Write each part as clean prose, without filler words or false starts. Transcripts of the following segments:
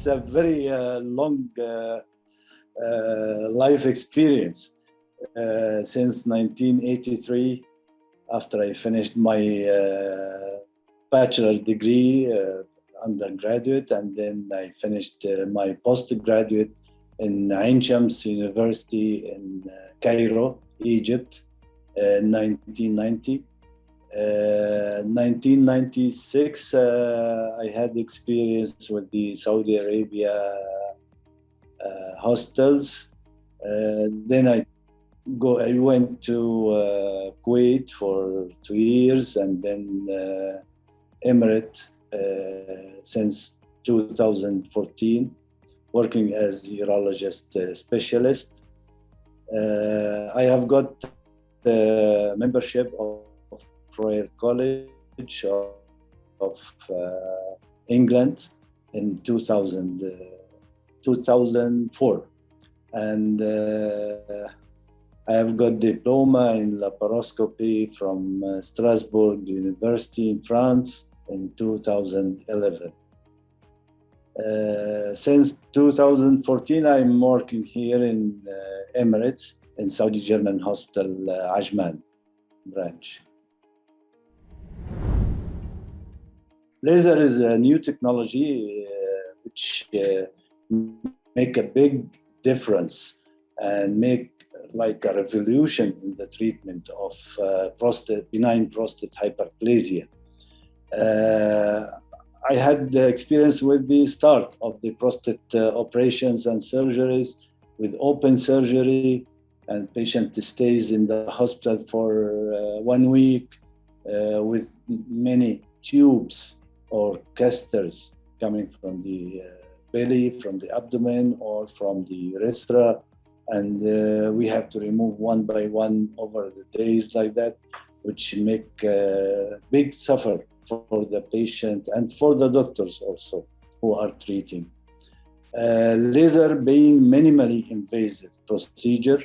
a very long life experience. Since 1983, after I finished my bachelor degree, undergraduate, and then I finished my postgraduate in Ain Shams University in Cairo, Egypt, in 1990. 1996, I had experience with the Saudi Arabia hospitals. Then I went to Kuwait for 2 years, and then Emirates since 2014, working as urologist specialist. I have got the membership of Royal College of England in 2004, and I have got diploma in laparoscopy from Strasbourg University in France in 2011. Since 2014, I'm working here in Emirates in Saudi German Hospital Ajman branch. Laser is a new technology which make a big difference and make like a revolution in the treatment of benign prostate hyperplasia. I had the experience with the start of the prostate operations and surgeries with open surgery, and patient stays in the hospital for 1 week with many tubes or casters coming from the belly, from the abdomen, or from the urethra, and we have to remove one by one over the days like that, which make big suffer for the patient and for the doctors also who are treating. Laser being minimally invasive procedure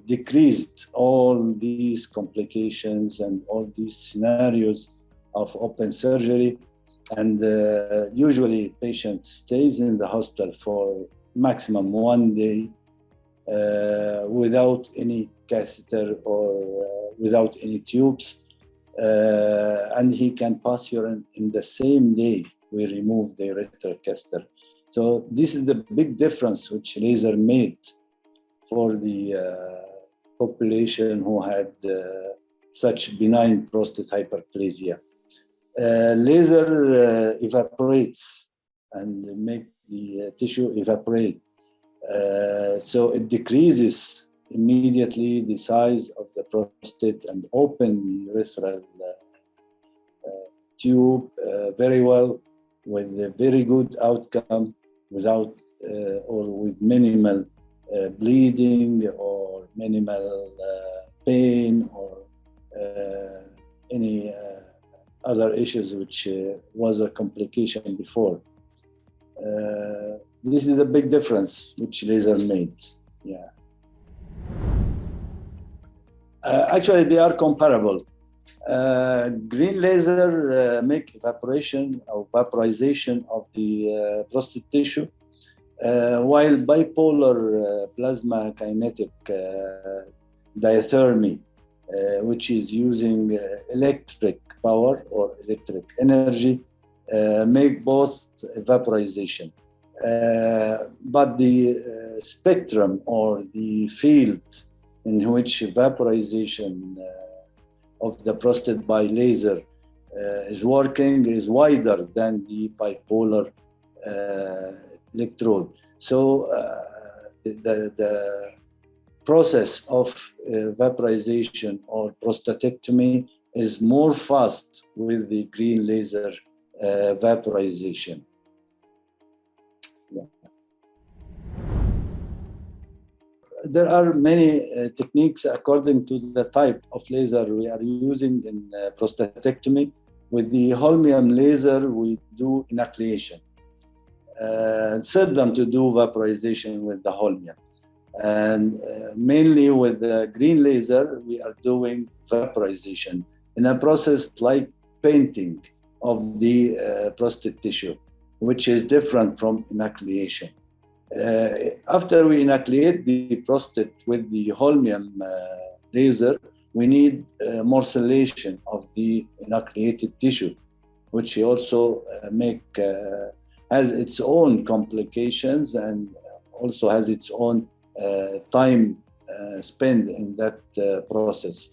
decreased all these complications and all these scenarios of open surgery, and usually patient stays in the hospital for maximum 1 day without any catheter or without any tubes, and he can pass urine in the same day we remove the urethral catheter. So this is the big difference which laser made for the population who had such benign prostate hyperplasia. Laser evaporates and make the tissue evaporate. So it decreases immediately the size of the prostate and open the urethral tube very well, with a very good outcome without or with minimal bleeding or minimal pain or any other issues which was a complication before. This is a big difference which laser made. Yeah. Actually, they are comparable. Green laser make evaporation or vaporization of the prostate tissue, while bipolar plasma kinetic diathermy, which is using electric power or electric energy, make both vaporization. But the spectrum or the field in which vaporization of the prostate by laser is working is wider than the bipolar electrode. So the process of vaporization or prostatectomy is more fast with the green laser vaporization. Yeah. There are many techniques according to the type of laser we are using in prostatectomy. With the holmium laser, we do enucleation. Seldom to do vaporization with the holmium. And mainly with the green laser, we are doing vaporization in a process like painting of the prostate tissue. which is different from enucleation. After we enucleate the prostate with the holmium laser, we need morcellation of the enucleated tissue, which also has its own complications and also has its own time spent in that process.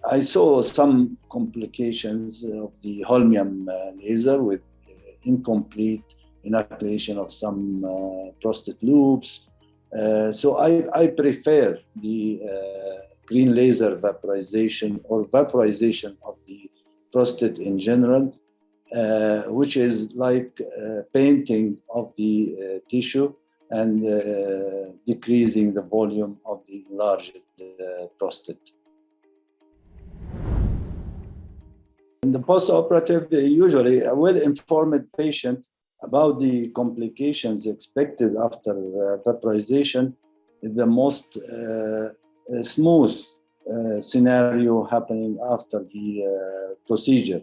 I saw some complications of the holmium laser with incomplete enucleation of some prostate loops. So I prefer the green laser vaporization or vaporization of the prostate in general, which is like painting of the tissue and decreasing the volume of the enlarged prostate. In the post-operative, usually a well-informed patient about the complications expected after vaporization is the most smooth scenario happening after the procedure.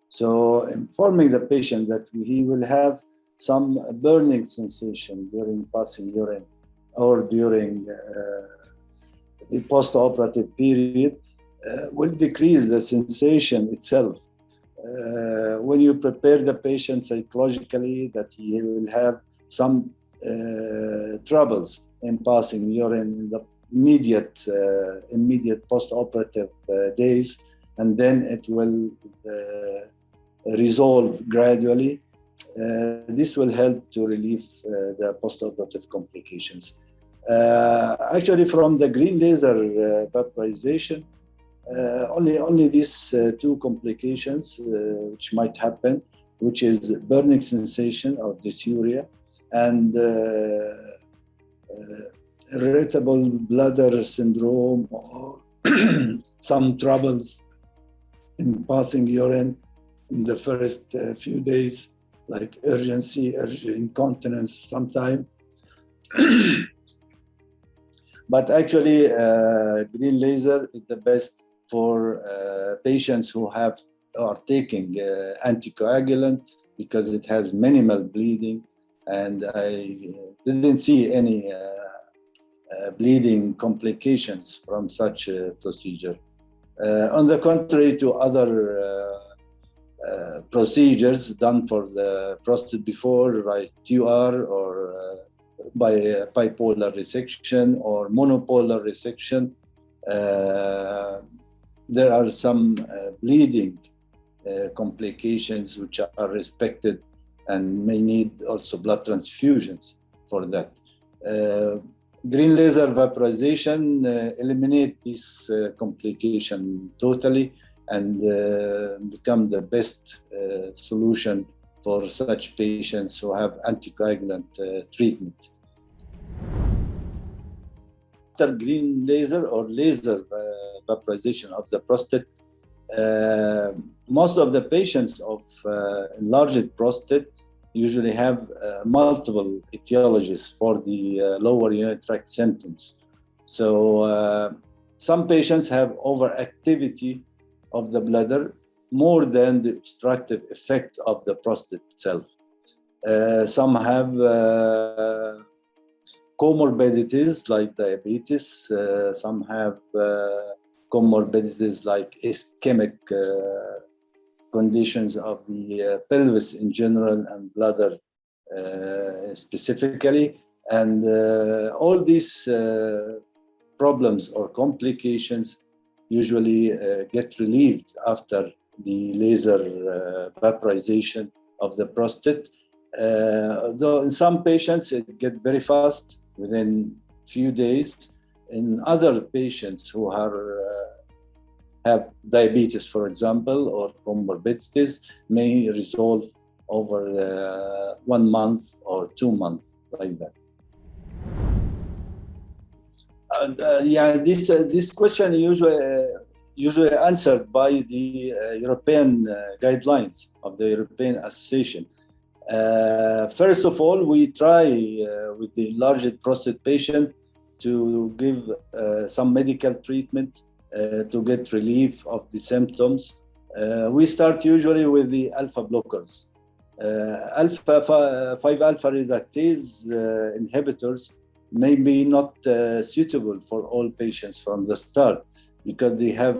So informing the patient that he will have some burning sensation during passing urine or during the post-operative period will decrease the sensation itself. When you prepare the patient psychologically that he will have some troubles in passing urine in the immediate post-operative days, and then it will resolve gradually. This will help to relieve the post-operative complications. Actually, from the green laser vaporization, only these two complications which might happen, which is burning sensation or dysuria and irritable bladder syndrome or some troubles in passing urine in the first few days, like urgency, incontinence sometime. But actually, green laser is the best for patients who are taking anticoagulant because it has minimal bleeding, and I didn't see any bleeding complications from such a procedure. On the contrary to other procedures done for the prostate before, like TUR or by bipolar resection or monopolar resection, there are some bleeding complications which are respected and may need also blood transfusions for that. Green laser vaporization eliminate this complication totally and become the best solution for such patients who have anticoagulant treatment. After green laser or laser vaporization of the prostate, most of the patients of enlarged prostate usually have multiple etiologies for the lower urinary tract symptoms. So some patients have overactivity of the bladder more than the obstructive effect of the prostate itself. Some have comorbidities like diabetes. Some have comorbidities like ischemic conditions of the pelvis in general and bladder specifically. And all these problems or complications usually get relieved after the laser vaporization of the prostate. Though in some patients it gets very fast within few days. In other patients who have diabetes, for example, or comorbidities, may resolve over 1 month or 2 months, like that. This question usually answered by the European guidelines of the European Association. First of all, we try with the enlarged prostate patient to give some medical treatment to get relief of the symptoms. We start usually with the alpha blockers. 5-alpha reductase inhibitors may be not suitable for all patients from the start because they have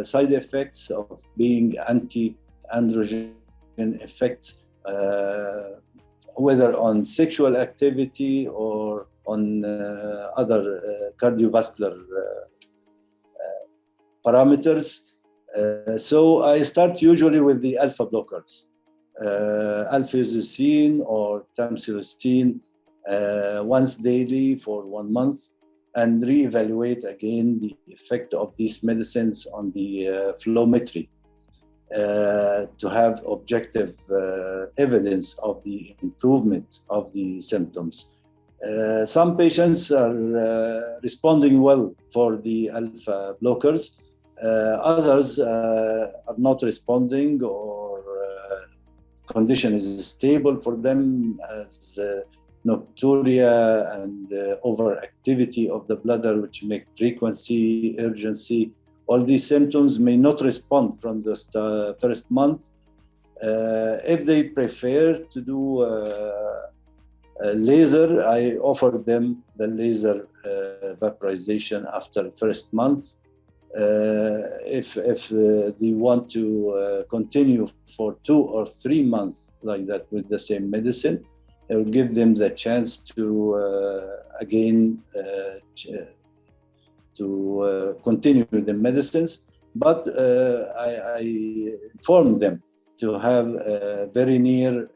side effects of being anti-androgen effects, whether on sexual activity or on other cardiovascular parameters. So I start usually with the alpha blockers, alpha-reductase or tamsulosin, once daily for 1 month, and reevaluate again the effect of these medicines on the flowmetry to have objective evidence of the improvement of the symptoms. Some patients are responding well for the alpha blockers. Others are not responding, or condition is stable for them as nocturia and overactivity of the bladder, which make frequency, urgency. All these symptoms may not respond from the first month. If they prefer to do laser, I offer them the laser vaporization after first month. If they want to continue for 2 or 3 months like that with the same medicine, I will give them the chance to again continue with the medicines, but I inform them to have very near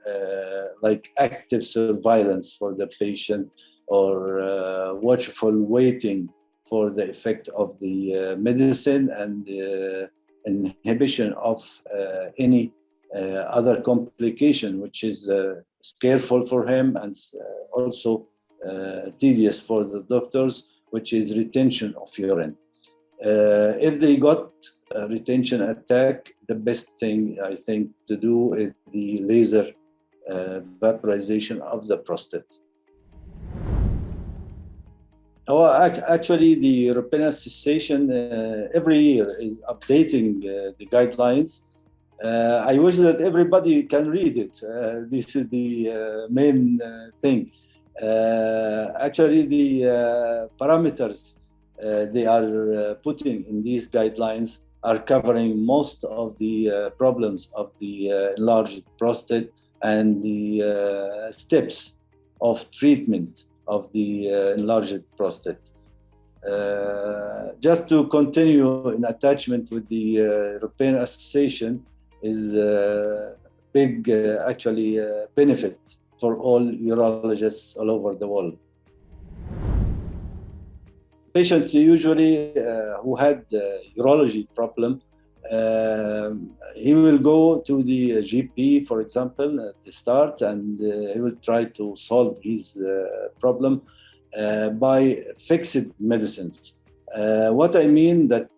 like active surveillance for the patient, or watchful waiting for the effect of the medicine and inhibition of any other complication, which is scareful for him and also tedious for the doctors, which is retention of urine. If they got a retention attack, the best thing I think to do is the laser vaporization of the prostate. Actually, the European Association every year is updating the guidelines. I wish that everybody can read it. This is the main thing. Actually, the parameters they are putting in these guidelines are covering most of the problems of the enlarged prostate and the steps of treatment of the enlarged prostate. Just to continue in attachment with the European Association is a big actually benefit for all urologists all over the world. Patients usually who had urology problem, he will go to the GP, for example, at the start, and he will try to solve his problem by fixed medicines. What I mean that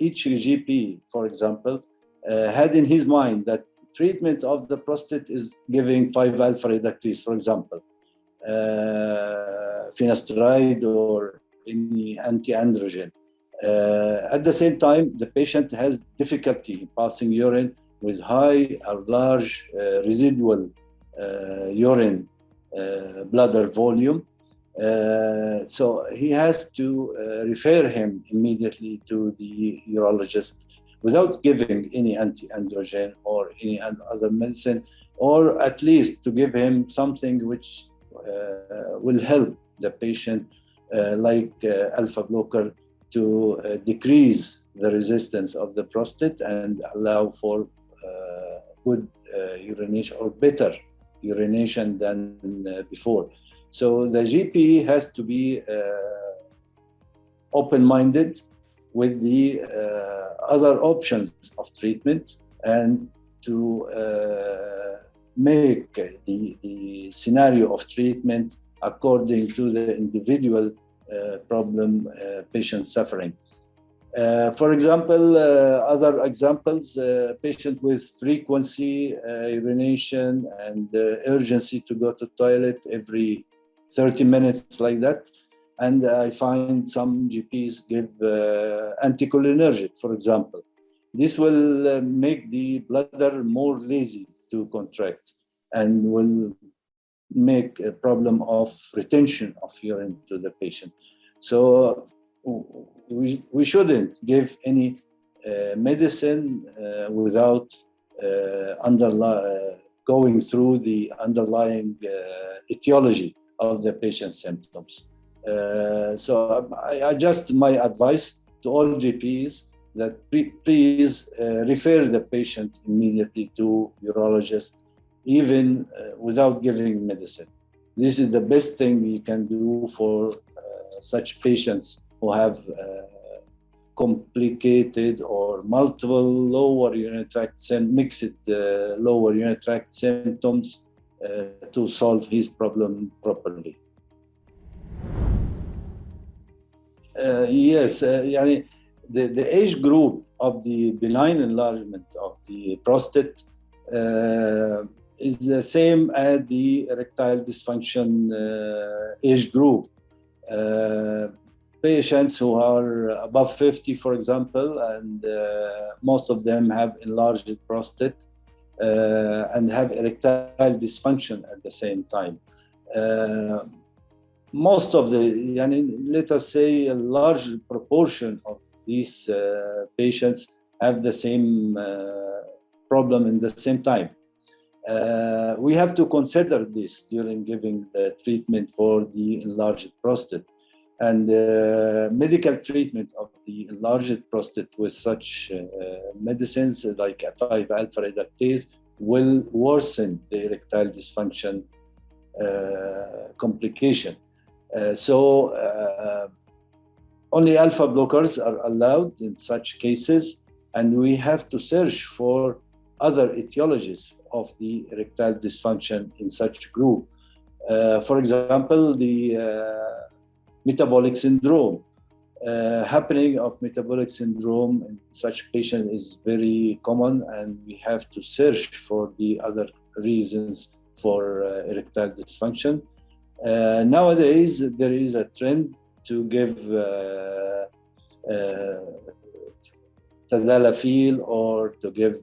each GP, for example, had in his mind that treatment of the prostate is giving 5-alpha reductase, for example, finasteride or any anti-androgen. At the same time, the patient has difficulty in passing urine with high or large residual urine bladder volume. So he has to refer him immediately to the urologist without giving any anti-androgen or any other medicine, or at least to give him something which will help the patient, like alpha blocker, to decrease the resistance of the prostate and allow for good urination, or better urination than before. So the GP has to be open-minded with the other options of treatment, and to make the scenario of treatment according to the individual problem patient suffering. For example, other examples, patient with frequency urination and urgency to go to toilet every 30 minutes like that. And I find some GPs give anticholinergic, for example. This will make the bladder more lazy to contract and will make a problem of retention of urine to the patient. So we shouldn't give any medicine without going through the underlying etiology of the patient's symptoms. So my advice to all GPs that please refer the patient immediately to urologist, even without giving medicine. This is the best thing you can do for such patients who have complicated or multiple lower urinary tract mixed lower urinary tract symptoms to solve his problem properly. Yes, the age group of the benign enlargement of the prostate is the same as the erectile dysfunction age group. Patients who are above 50, for example, and most of them have enlarged prostate and have erectile dysfunction at the same time. Most of let us say a large proportion of these patients have the same problem in the same time. We have to consider this during giving the treatment for the enlarged prostate. And medical treatment of the enlarged prostate with such medicines like 5-alpha-reductase will worsen the erectile dysfunction complication. So only alpha blockers are allowed in such cases, and we have to search for other etiologies of the erectile dysfunction in such group. For example, the metabolic syndrome. Happening of metabolic syndrome in such patient is very common, and we have to search for the other reasons for erectile dysfunction. Nowadays, there is a trend to give tadalafil or to give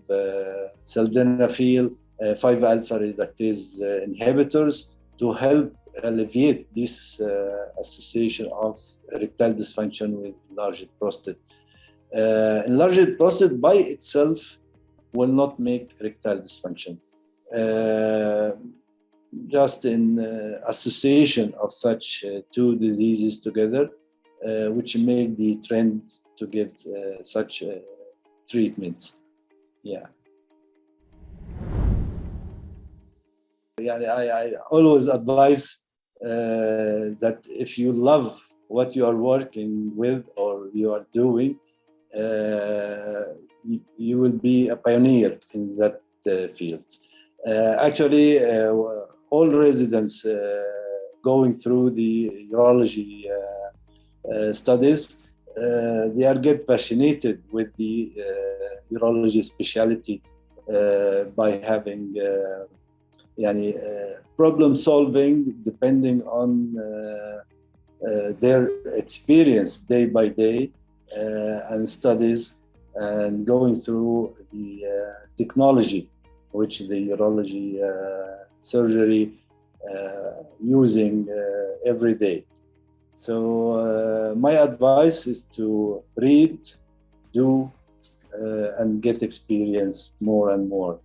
sildenafil, 5-alpha-reductase inhibitors to help alleviate this association of erectile dysfunction with enlarged prostate. Enlarged prostate by itself will not make erectile dysfunction. Just in association of such two diseases together, which make the trend to give such treatments. Yeah. I always advise that if you love what you are working with or you are doing, you will be a pioneer in that field. Actually, all residents going through the urology studies, they are get passionate with the urology specialty by having problem solving depending on their experience day by day and studies and going through the technology which the urology surgery using every day. So my advice is to read, do, and get experience more and more.